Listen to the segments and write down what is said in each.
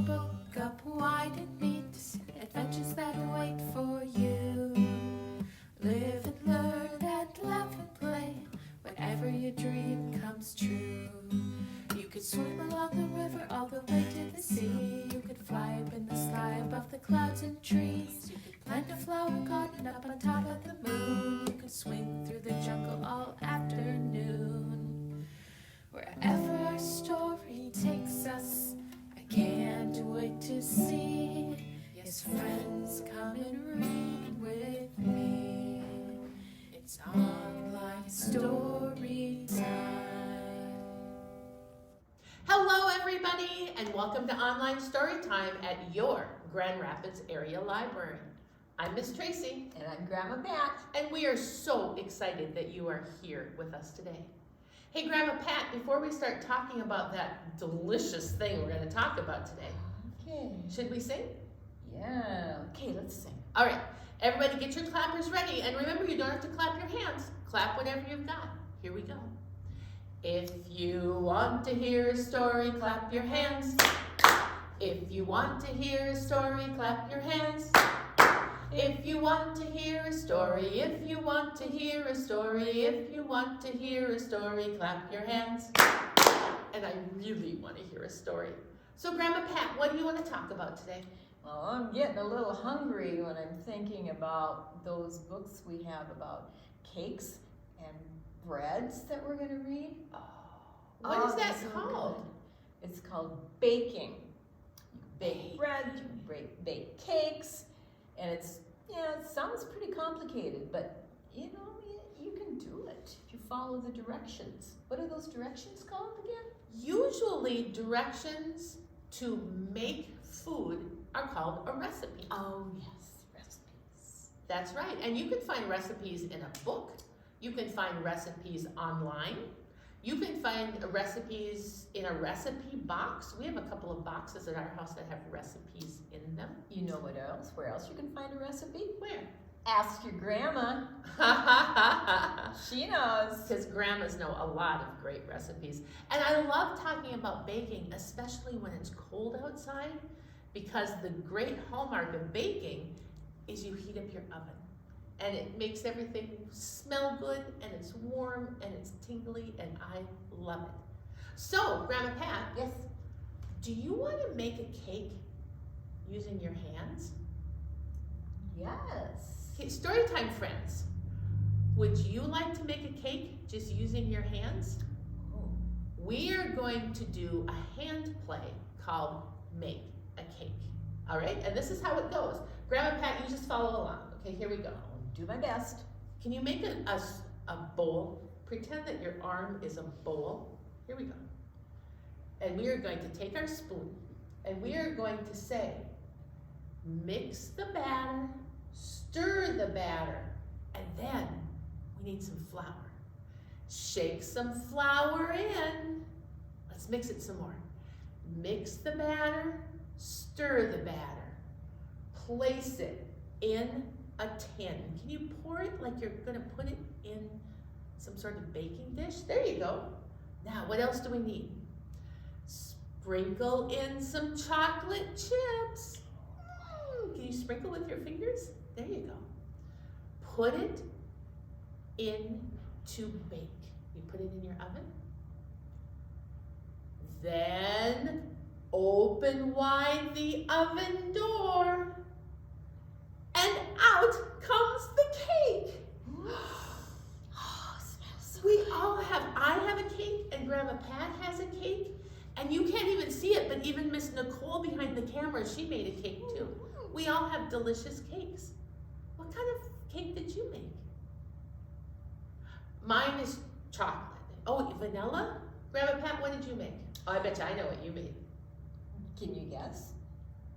book up wide and meet adventures that await for you. Live and learn and laugh and play whenever your dream comes true. You could swim along the river all the way to the sea. You could fly up in the sky above the clouds and trees. You could plant a flower garden up on top of the moon. You could swing through the jungle all afternoon. Wherever our story takes us, I can't wait to see. Yes, friends, come and read with me. It's Online Storytime. Hello everybody, and welcome to Online Storytime at your Grand Rapids Area Library. I'm Miss Tracy. And I'm Grandma Pat. And we are so excited that you are here with us today. Hey Grandma Pat, before we start talking about that delicious thing we're going to talk about today, Okay. should we sing? Yeah. Okay, let's sing. All right, everybody get your clappers ready, and remember you don't have to clap your hands. Clap whatever you've got. Here we go. If you want to hear a story, clap your hands. If you want to hear a story, clap your hands. If you want to hear a story, if you want to hear a story, if you want to hear a story, clap your hands. And I really want to hear a story. So Grandma Pat, what do you want to talk about today? Well, I'm getting a little hungry when I'm thinking about those books we have about cakes and breads that we're going to read. What is that they're so called? good. It's called baking. You bake bread, you bake cakes, and it sounds pretty complicated, but you can do it if you follow the directions. What are those directions called again? Usually directions to make food are called a recipe. Oh yes, recipes. That's right, and you can find recipes in a book. You can find recipes online. You can find recipes in a recipe box. We have a couple of boxes at our house that have recipes in them. You know what else? Where else you can find a recipe? Where? Ask your grandma. She knows. Because grandmas know a lot of great recipes. And I love talking about baking, especially when it's cold outside, because the great hallmark of baking is you heat up your oven. And it makes everything smell good, and it's warm, and it's tingly, and I love it. So, Grandma Pat, Yes. do you want to make a cake using your hands? Yes. Okay, Storytime friends, would you like to make a cake just using your hands? Oh. We are going to do a hand play called Make a Cake. All right, and this is how it goes. Grandma Pat, you just follow along. Okay, here we go. Do my best. Can you make a bowl? Pretend that your arm is a bowl. Here we go. And we are going to take our spoon and we are going to say, mix the batter, stir the batter, and then we need some flour. Shake some flour in. Let's mix it some more. Mix the batter, stir the batter. Place it in a tin. Can you pour it like you're gonna put it in some sort of baking dish? There you go. Now, what else do we need? Sprinkle in some chocolate chips. Can you sprinkle with your fingers? There you go. Put it in to bake. You put it in your oven. Then open wide the oven door. And out comes the cake. Oh, smells so We good. all have, I have a cake and Grandma Pat has a cake. And you can't even see it, but even Miss Nicole behind the camera, she made a cake too. We all have delicious cakes. What kind of cake did you make? Mine is chocolate. Oh, vanilla? Grandma Pat, what did you make? Oh, I bet you I know what you made. Can you guess?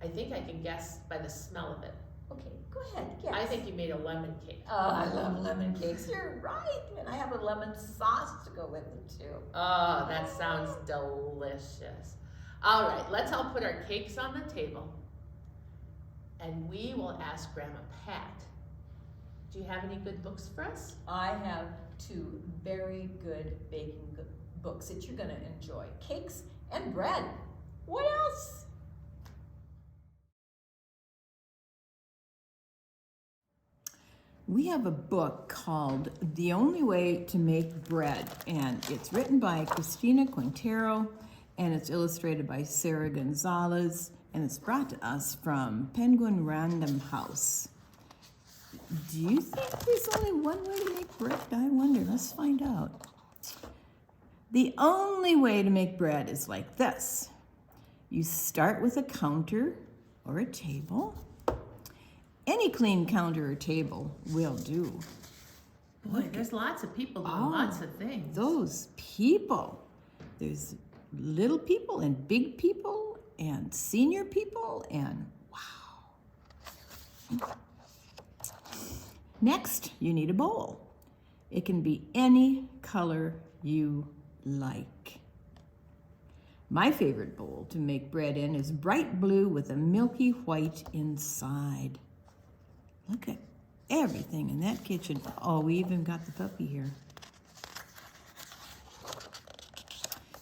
I think I can guess by the smell of it. Okay, go ahead, guess. I think you made a lemon cake. Oh, I love lemon cakes. You're right. And I have a lemon sauce to go with them too. Oh, that sounds delicious. All right, let's all put our cakes on the table and we will ask Grandma Pat, do you have any good books for us? I have two very good baking books that you're going to enjoy. Cakes and bread. What else? We have a book called The Only Way to Make Bread, and it's written by Christina Quintero, and it's illustrated by Sarah Gonzalez, and it's brought to us from Penguin Random House. Do you think there's only one way to make bread? I wonder. Let's find out. The only way to make bread is like this. You start with a counter or a table. Any clean counter or table will do. Boy, there's lots of people doing lots of things. Those people. There's little people and big people and senior people and wow. Next, you need a bowl. It can be any color you like. My favorite bowl to make bread in is bright blue with a milky white inside. Look at everything in that kitchen. Oh, we even got the puppy here.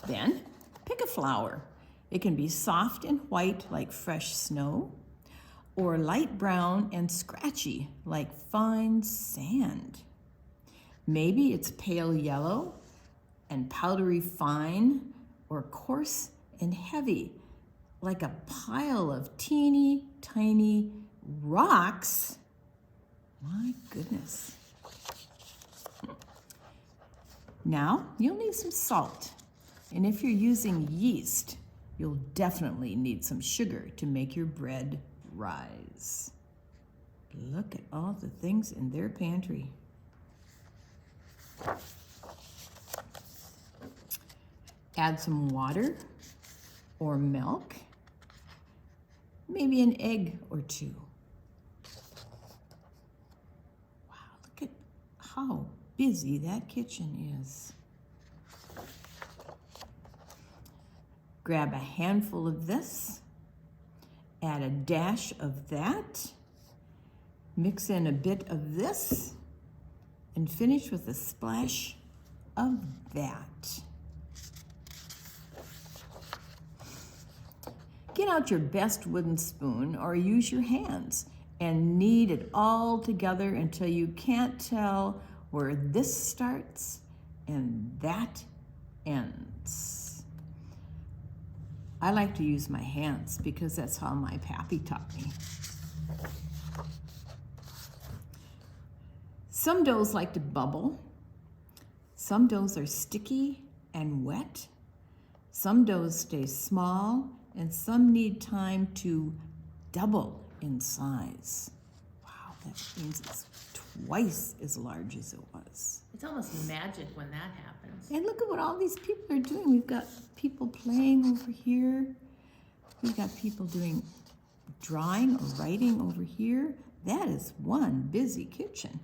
Then, pick a flour. It can be soft and white like fresh snow, or light brown and scratchy like fine sand. Maybe it's pale yellow and powdery fine, or coarse and heavy like a pile of teeny tiny rocks. My goodness. Now, you'll need some salt. And if you're using yeast, you'll definitely need some sugar to make your bread rise. Look at all the things in their pantry. Add some water or milk, maybe an egg or two. Wow, look at how busy that kitchen is. Grab a handful of this, add a dash of that, mix in a bit of this, and finish with a splash of that. Get out your best wooden spoon or use your hands and knead it all together until you can't tell where this starts and that ends. I like to use my hands because that's how my pappy taught me. Some doughs like to bubble. Some doughs are sticky and wet. Some doughs stay small, and some need time to double in size. Wow, that means it's twice as large as it was. It's almost magic when that happens. And look at what all these people are doing. We've got people playing over here. We've got people doing drawing or writing over here. That is one busy kitchen.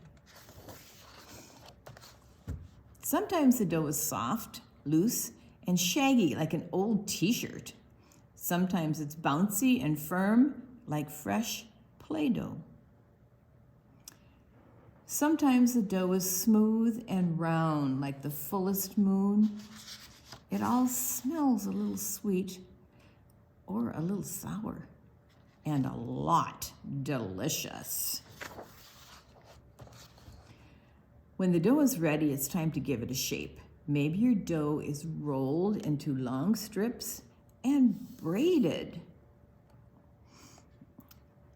Sometimes the dough is soft, loose, and shaggy like an old t-shirt. Sometimes it's bouncy and firm like fresh Play-Doh. Sometimes the dough is smooth and round like the fullest moon. It all smells a little sweet or a little sour and a lot delicious. When the dough is ready, it's time to give it a shape. Maybe your dough is rolled into long strips and braided.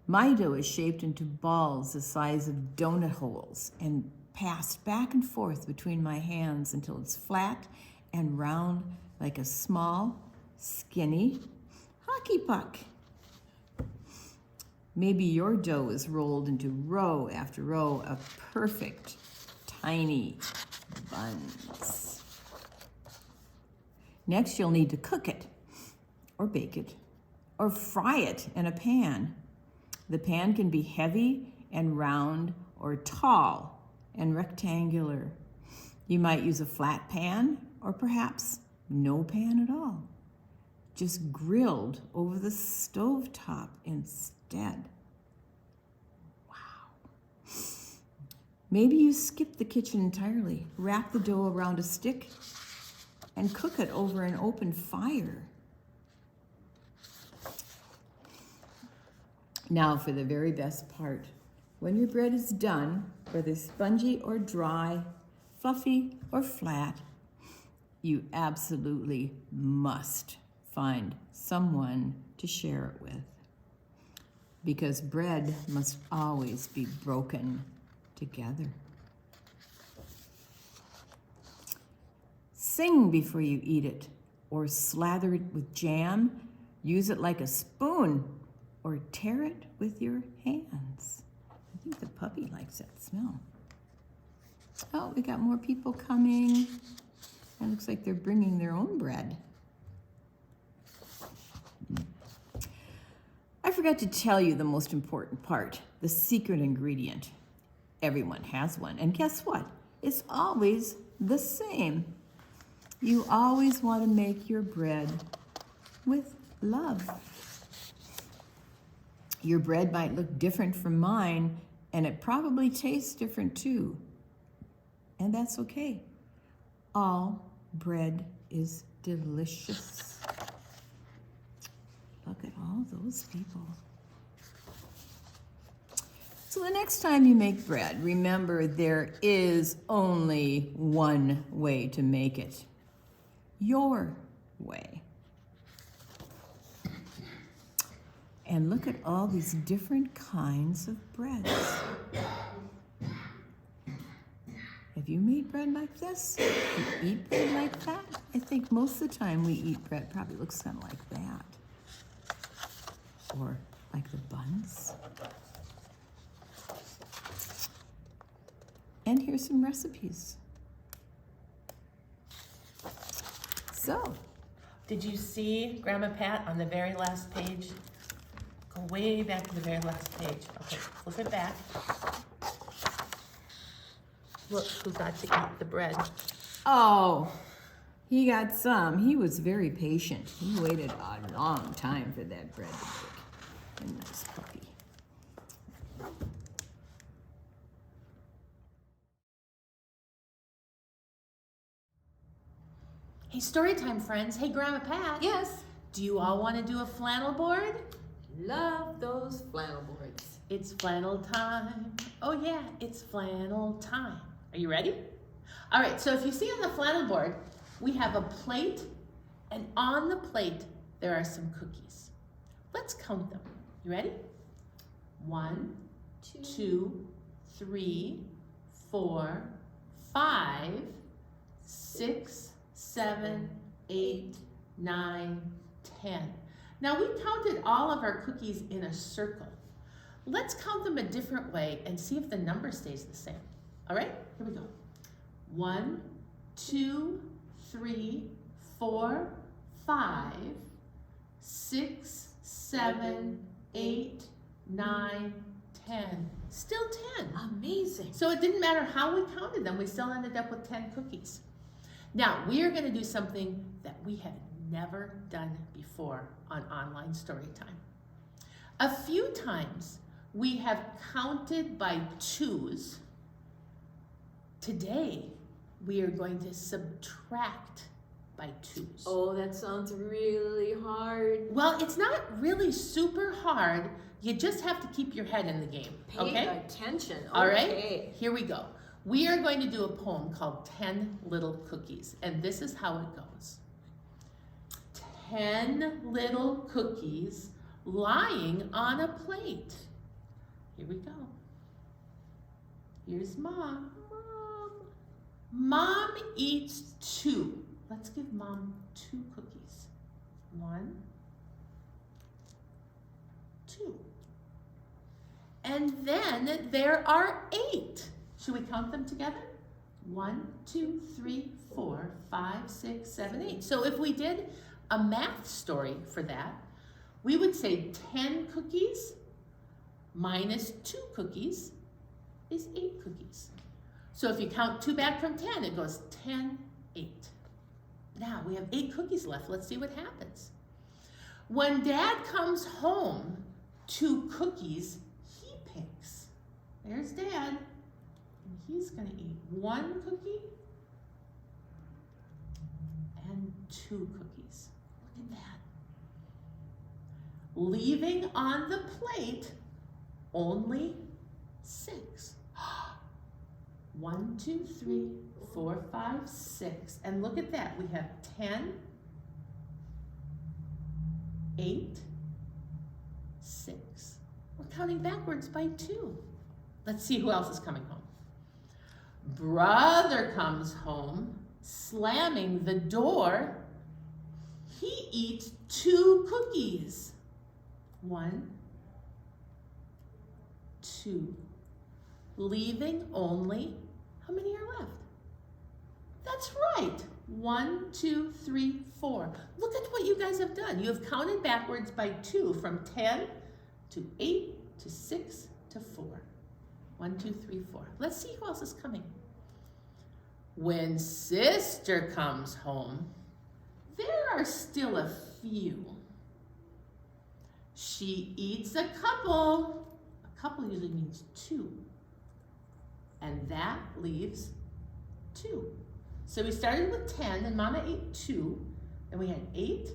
My dough is shaped into balls the size of donut holes and passed back and forth between my hands until it's flat and round like a small, skinny hockey puck. Maybe your dough is rolled into row after row of perfect, tiny buns. Next, you'll need to cook it, or bake it, or fry it in a pan. The pan can be heavy and round or tall and rectangular. You might use a flat pan or perhaps no pan at all, just grilled over the stovetop instead. Wow. Maybe you skip the kitchen entirely. Wrap the dough around a stick and cook it over an open fire. Now for the very best part. When your bread is done, whether spongy or dry, fluffy or flat, you absolutely must find someone to share it with. Because bread must always be broken together. Sing before you eat it, or slather it with jam, use it like a spoon, or tear it with your hands. I think the puppy likes that smell. Oh, we got more people coming. It looks like they're bringing their own bread. I forgot to tell you the most important part, the secret ingredient. Everyone has one, and guess what? It's always the same. You always want to make your bread with love. Your bread might look different from mine, and it probably tastes different too. And that's okay. All bread is delicious. Look at all those people. So the next time you make bread, remember there is only one way to make it. Your way. And look at all these different kinds of breads. Have you made bread like this? You eat bread like that? I think most of the time we eat bread probably looks kind of like that. Or like the buns. And here's some recipes. So, Did you see Grandma Pat on the very last page? Go way back to the very last page. Okay, flip it back. Look who got to eat the bread. oh, he got some. He was very patient. He waited a long time for that bread to bake. A nice puppy. Hey, story time, friends. Hey, Grandma Pat. Yes, Do you all want to do a flannel board? love those flannel boards. It's flannel time. Oh yeah, it's flannel time. Are you ready? All right, so if you see on the flannel board, we have a plate, and on the plate, there are some cookies. Let's count them. You ready? 1, 2, 3, 4, 5, 6, 7, 8, 9, 10. Now we counted all of our cookies in a circle. Let's count them a different way and see if the number stays the same. All right, here we go. 1, 2, 3, 4, 5, 6, 7, 8, 9, 10. Still 10. Amazing. So it didn't matter how we counted them, we still ended up with 10 cookies. Now, we are going to do something that we have never done before on Online Storytime. A few times we have counted by twos. Today, we are going to subtract by twos. Oh, that sounds really hard. Well, it's not really super hard. You just have to keep your head in the game, Pay okay? attention. All right, Okay. here we go. We are going to do a poem called 10 Little Cookies, and this is how it goes. 10 little cookies lying on a plate. Here we go. Here's Mom. Mom eats 2. Let's give Mom 2 cookies. 1, 2. And then there are 8. Should we count them together? 1, 2, 3, 4, 5, 6, 7, 8. So if we did a math story for that, we would say 10 cookies minus 2 cookies is 8 cookies. So if you count 2 back from 10, it goes 10, 8. Now we have 8 cookies left. Let's see what happens. When Dad comes home, 2 cookies he picks. There's Dad. And he's going to eat 1 cookie and 2 cookies. Look at that. Leaving on the plate only 6. 1, 2, 3, 4, 5, 6. And look at that. We have 10, 8, 6. We're counting backwards by 2. Let's see who else is coming home. Brother comes home, slamming the door. He eats 2 cookies. 1, 2. Leaving only, how many are left? That's right. 1, 2, 3, 4. Look at what you guys have done. You have counted backwards by 2 from 10 to 8 to 6 to 4. 1, 2, 3, 4. Let's see who else is coming. When sister comes home, there are still a few. She eats a couple. A couple usually means 2. And that leaves 2. So we started with 10 and Mama ate 2. Then we had 8,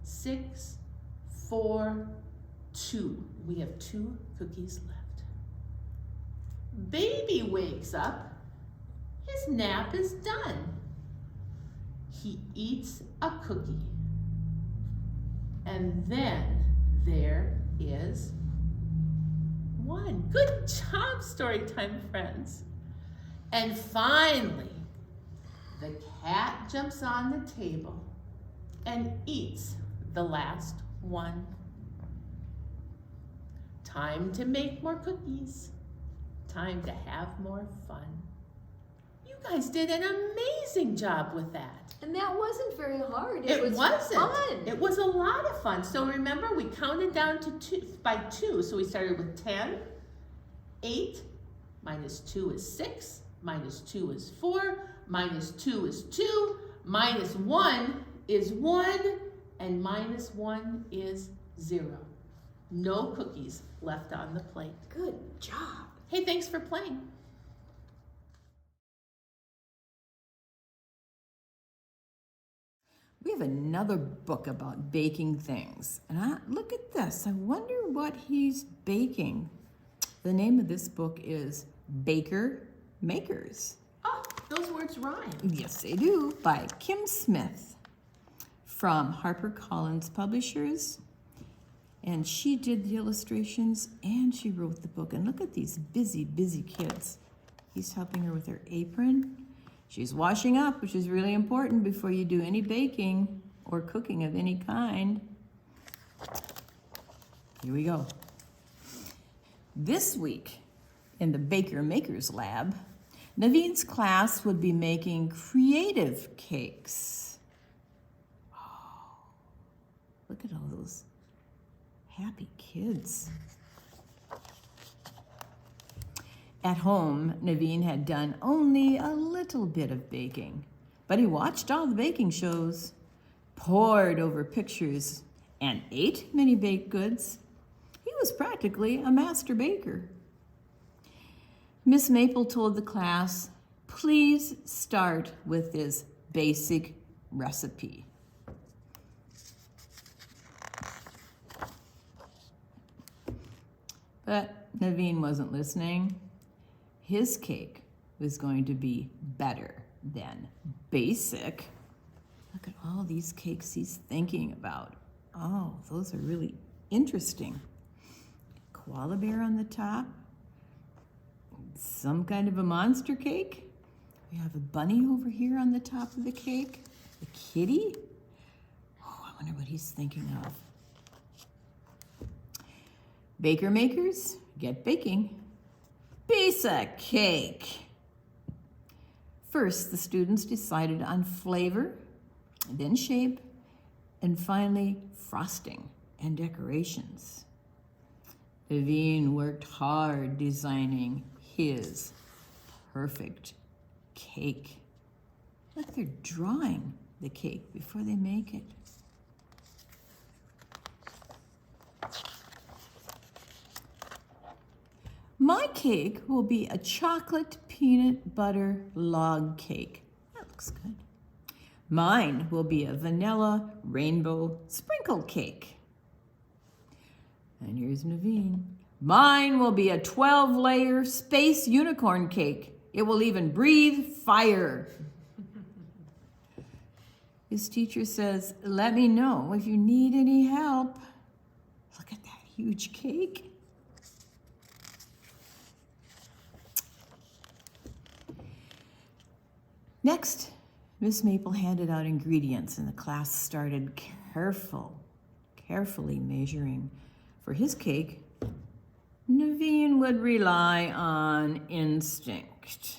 6, 4, 2. We have 2 cookies left. Baby wakes up. His nap is done. He eats a cookie. And then there is 1. Good job, Storytime friends. And finally, the cat jumps on the table and eats the last one. Time to make more cookies. Time to have more fun. You guys did an amazing job with that. And that wasn't very hard. It was wasn't. fun. It was a lot of fun. So remember, we counted down to 2 by 2. So we started with 10, 8, minus 2 is 6, minus 2 is 4, minus 2 is 2, minus 1 is 1, and minus 1 is 0. No cookies left on the plate. Good job. Hey, thanks for playing. We have another book about baking things. And look at this. I wonder what he's baking. The name of this book is Baker Makers. Oh, those words rhyme. Yes, they do. By Kim Smith from HarperCollins Publishers. And she did the illustrations and she wrote the book. And look at these busy, busy kids. He's helping her with her apron. She's washing up, which is really important before you do any baking or cooking of any kind. Here we go. This week in the Baker Makers Lab, Naveen's class would be making creative cakes. Oh, look at all those happy kids. At home, Naveen had done only a little bit of baking, but he watched all the baking shows, pored over pictures, and ate many baked goods. He was practically a master baker. Miss Maple told the class, please start with this basic recipe. But Naveen wasn't listening. His cake was going to be better than basic. Look at all these cakes he's thinking about. Oh, those are really interesting. Koala bear on the top. Some kind of a monster cake. We have a bunny over here on the top of the cake. A kitty. Oh, I wonder what he's thinking of. Baker makers, get baking. Piece of cake. First, the students decided on flavor, then shape, and finally frosting and decorations. Naveen worked hard designing his perfect cake. Like they're drawing the cake before they make it. My cake will be a chocolate peanut butter log cake. That looks good. Mine will be a vanilla rainbow sprinkle cake. And here's Naveen. Mine will be a 12-layer space unicorn cake. It will even breathe fire. His teacher says, let me know if you need any help. Look at that huge cake. Next, Miss Maple handed out ingredients and the class started carefully measuring. For his cake, Naveen would rely on instinct.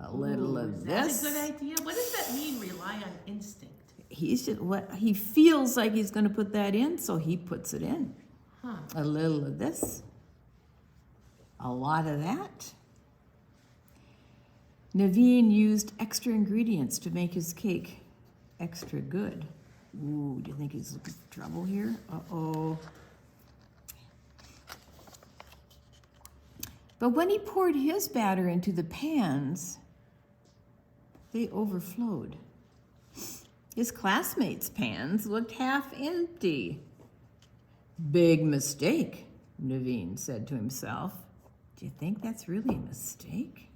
A little of this. Is that a good idea? What does that mean, rely on instinct? He's just what he feels like he's going to put that in, so he puts it in. Huh. A little of this, a lot of that. Naveen used extra ingredients to make his cake extra good. Ooh, do you think he's looking for trouble here? Uh-oh. But when he poured his batter into the pans, they overflowed. His classmates' pans looked half empty. Big mistake, Naveen said to himself. Do you think that's really a mistake?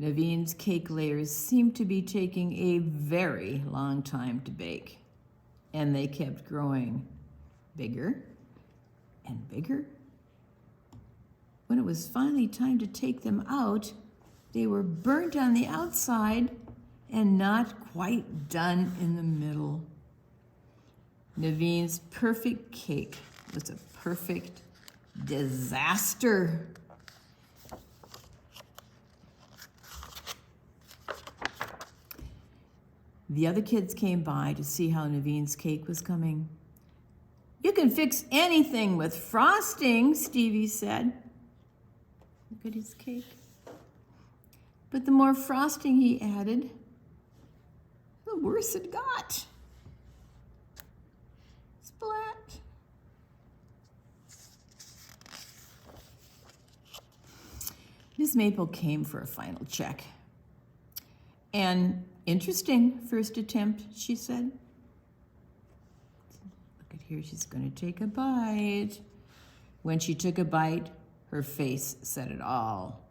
Naveen's cake layers seemed to be taking a very long time to bake, and they kept growing bigger and bigger. When it was finally time to take them out, they were burnt on the outside and not quite done in the middle. Naveen's perfect cake was a perfect disaster. The other kids came by to see how Naveen's cake was coming. You can fix anything with frosting, Stevie said. Look at his cake. But the more frosting he added, the worse it got. Splat. Miss Maple came for a final check. An interesting first attempt, she said. Look at here, she's going to take a bite. When she took a bite, her face said it all.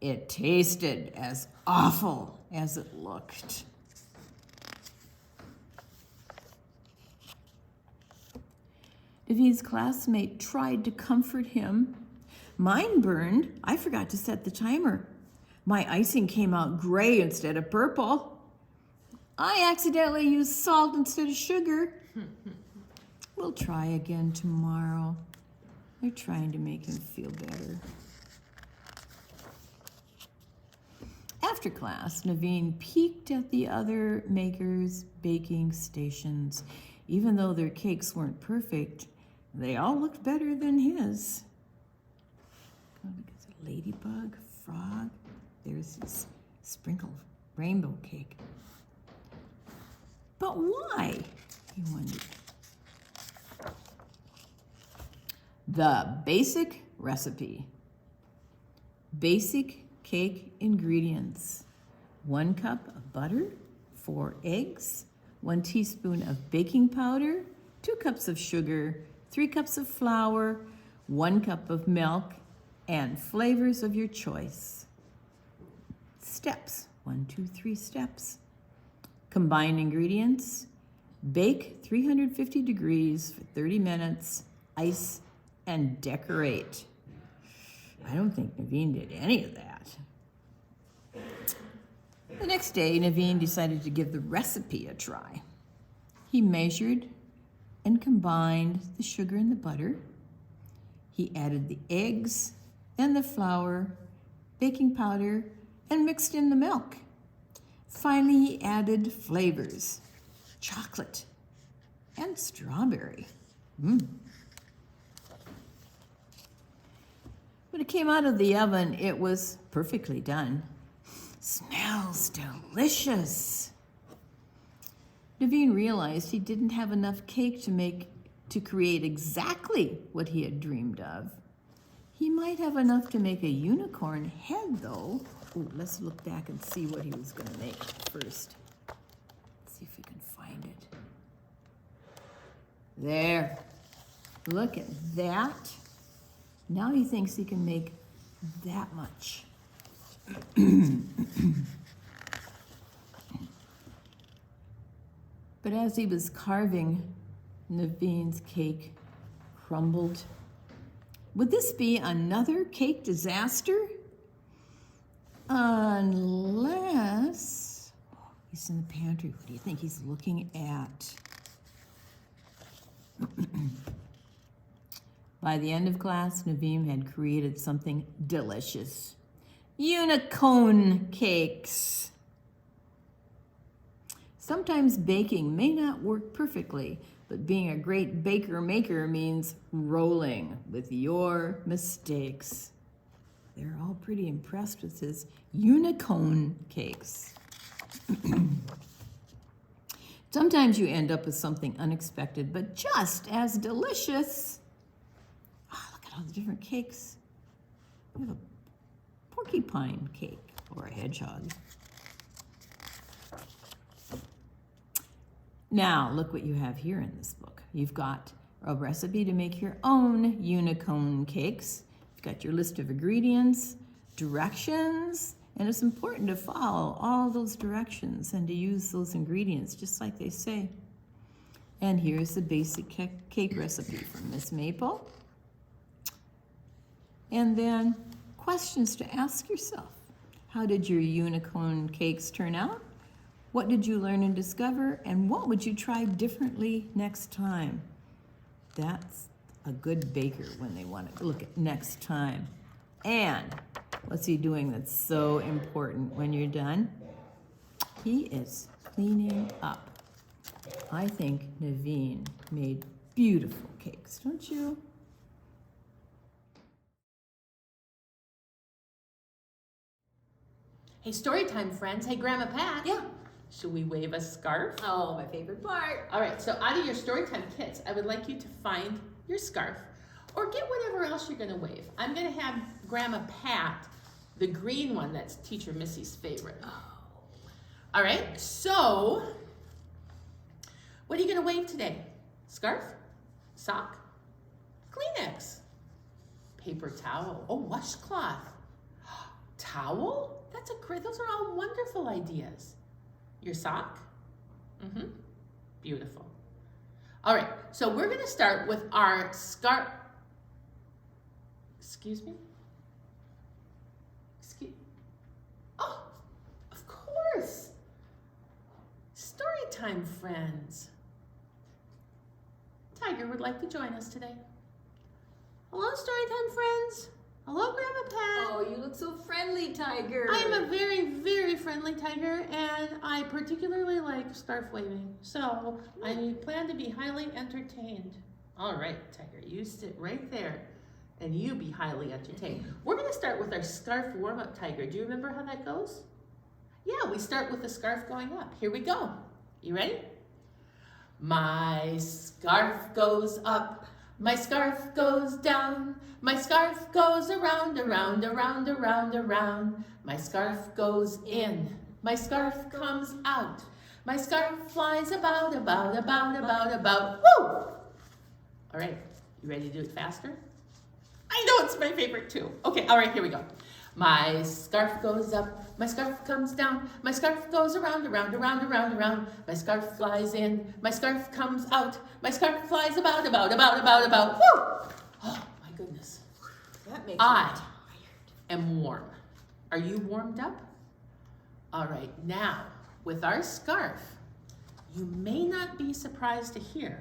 It tasted as awful as it looked. Naveen's classmate tried to comfort him. Mine burned. I forgot to set the timer. My icing came out gray instead of purple. I accidentally used salt instead of sugar. We'll try again tomorrow. They're trying to make him feel better. After class, Naveen peeked at the other makers' baking stations. Even though their cakes weren't perfect, they all looked better than his. Oh, look at the ladybug, frog. There's this sprinkled rainbow cake. But why? He wondered. The basic recipe. Basic cake ingredients. 1 cup of butter, 4 eggs, 1 teaspoon of baking powder, 2 cups of sugar, 3 cups of flour, 1 cup of milk, and flavors of your choice. Steps, 1, 2, 3 steps. Combine ingredients. Bake 350 degrees for 30 minutes. Ice and decorate. I don't think Naveen did any of that. The next day, Naveen decided to give the recipe a try. He measured and combined the sugar and the butter. He added the eggs and the flour, baking powder, and mixed in the milk. Finally, he added flavors, chocolate and strawberry. When it came out of the oven, it was perfectly done. Smells delicious. Naveen realized he didn't have enough cake to create exactly what he had dreamed of. He might have enough to make a unicorn head, though. Ooh, let's look back and see what he was going to make first. Let's see if we can find There. Look at that. Now he thinks he can make that much. But as he was carving, Naveen's cake crumbled. Would this be another cake disaster? Unless... Oh, he's in the pantry. What do you think he's looking at? By the end of class, Naveen had created something delicious. Unicorn cakes. Sometimes baking may not work perfectly, but being a great baker-maker means rolling with your mistakes. They're all pretty impressed with his unicorn cakes. Sometimes you end up with something unexpected, but just as delicious. Oh, look at all the different cakes. We have a porcupine cake or a hedgehog. Now, look what you have here in this book. You've got a recipe to make your own unicorn cakes. You've got your list of ingredients, directions, and it's important to follow all those directions and to use those ingredients just like they say. And here's the basic cake recipe from Miss Maple. And then questions to ask yourself. How did your unicorn cakes turn out? What did you learn and discover? And what would you try differently next time? That's a good baker when they want to look at next time. And what's he doing that's so important when you're done? He is cleaning up. I think Naveen made beautiful cakes, don't you? Hey, story time, friends. Hey, Grandma Pat. Yeah. Should we wave a scarf? Oh, my favorite part. All right, so out of your Storytime kits, I would like you to find your scarf or get whatever else you're gonna wave. I'm gonna have Grandma Pat, the green one that's Teacher Missy's favorite. All right, so what are you gonna wave today? Scarf, sock, Kleenex, paper towel, oh, washcloth, towel? That's a great, those are all wonderful ideas. Your sock? Mm-hmm. Beautiful. All right, so we're gonna start with our scarf. Excuse me? Oh, of course. Storytime friends. Tiger would like to join us today. Hello, Storytime friends. Hello, Grandma Pat. Oh, you look so friendly, Tiger. I am a very, very friendly tiger, and I particularly like scarf waving. So I plan to be highly entertained. All right, Tiger, you sit right there, and you be highly entertained. We're going to start with our scarf warm-up, Tiger. Do you remember how that goes? Yeah, we start with the scarf going up. Here we go. You ready? My scarf goes up. My scarf goes down, my scarf goes around, around, around, around, around. My scarf goes in, my scarf comes out. My scarf flies about, about, about, about, about. Woo! All right, you ready to do it faster? I know it's my favorite too. Okay, all right, here we go. My scarf goes up, my scarf comes down, my scarf goes around, around, around, around, around. My scarf flies in, my scarf comes out, my scarf flies about, about, about, about, about. Woo! Oh my goodness. That makes I me tired. am warm. Are you warmed up? All right, now with our scarf, you may not be surprised to hear,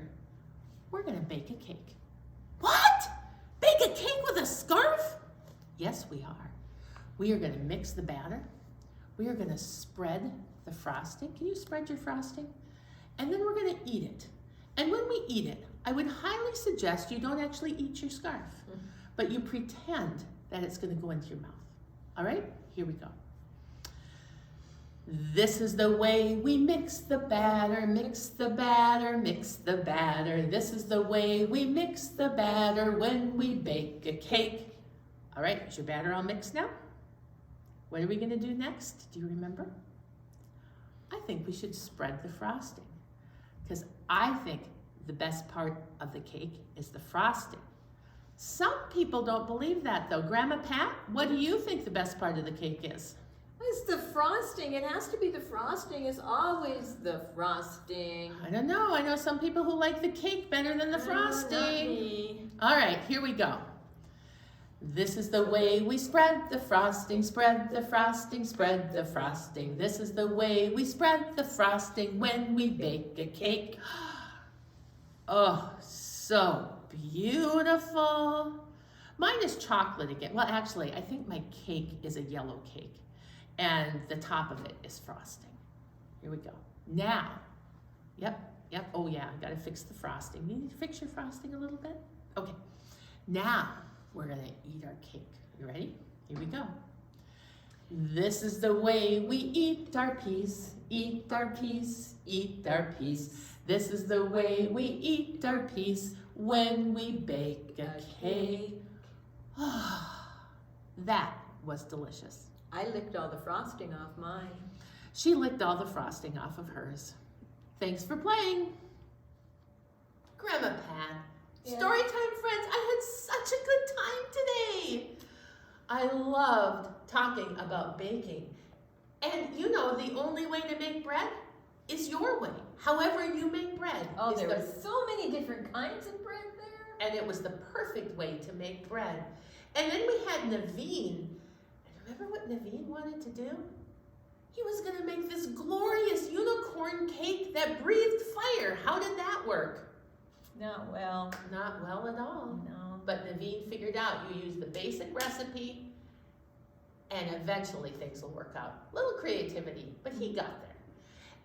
we're gonna bake a cake. What? Bake a cake with a scarf? Yes, we are. We are gonna mix the batter. We are gonna spread the frosting. Can you spread your frosting? And then we're gonna eat it. And when we eat it, I would highly suggest you don't actually eat your scarf, but you pretend that it's gonna go into your mouth. All right, here we go. This is the way we mix the batter, mix the batter, mix the batter. This is the way we mix the batter when we bake a cake. All right, is your batter all mixed now? What are we gonna do next? Do you remember? I think we should spread the frosting because I think the best part of the cake is the frosting. Some people don't believe that though. Grandma Pat, what do you think the best part of the cake is? It's the frosting. It has to be the frosting. It's always the frosting. I don't know. I know some people who like the cake better than the frosting. Not me. All right, here we go. This is the way we spread the frosting, spread the frosting, spread the frosting. This is the way we spread the frosting when we bake a cake. Oh, so beautiful. Mine is chocolate again. Well, actually, I think my cake is a yellow cake, and the top of it is frosting. Here we go. Now, yep. Oh yeah, I gotta fix the frosting. You need to fix your frosting a little bit? Okay. Now, we're gonna eat our cake. You ready? Here we go. This is the way we eat our piece, eat our piece, eat our piece. This is the way we eat our piece when we bake a cake. That was delicious. I licked all the frosting off mine. She licked all the frosting off of hers. Thanks for playing. Grandma Pat, Yeah. Storytime friends, I had such a good time today. I loved talking about baking. And you know, the only way to make bread is your way. However you make bread. Oh, is there the- were so many different kinds of bread there. And it was the perfect way to make bread. And then we had Naveen. And remember what Naveen wanted to do? He was going to make this glorious unicorn cake that breathed fire. How did that work? Not well. Not well at all. No. But Naveen figured out you use the basic recipe and eventually things will work out. Little creativity, but he got there.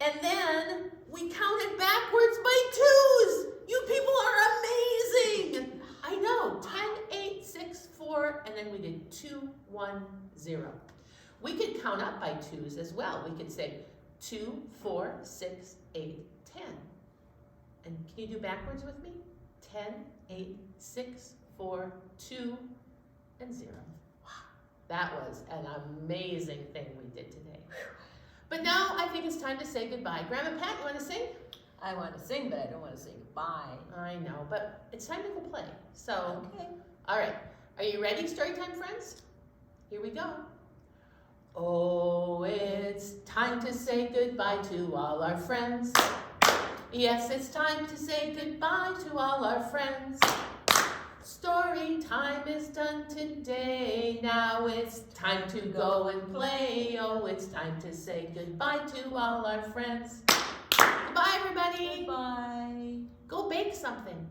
And then we counted backwards by twos. You people are amazing. I know, 10, 8, 6, 4, and then we did 2, 1, 0. We could count up by twos as well. We could say 2, 4, 6, 8, 10. And can you do backwards with me? 10, 8, 6, 4, 2, and 0. Wow, that was an amazing thing we did today. But now I think it's time to say goodbye. Grandma Pat, you want to sing? I want to sing, but I don't want to say goodbye. I know, but it's time to go play. So, Okay. all right. Are you ready, Storytime friends? Here we go. Oh, it's time to say goodbye to all our friends. Yes, it's time to say goodbye to all our friends. Story time is done today. Now it's time to go and play. Oh, it's time to say goodbye to all our friends. Goodbye, everybody. Goodbye. Go bake something.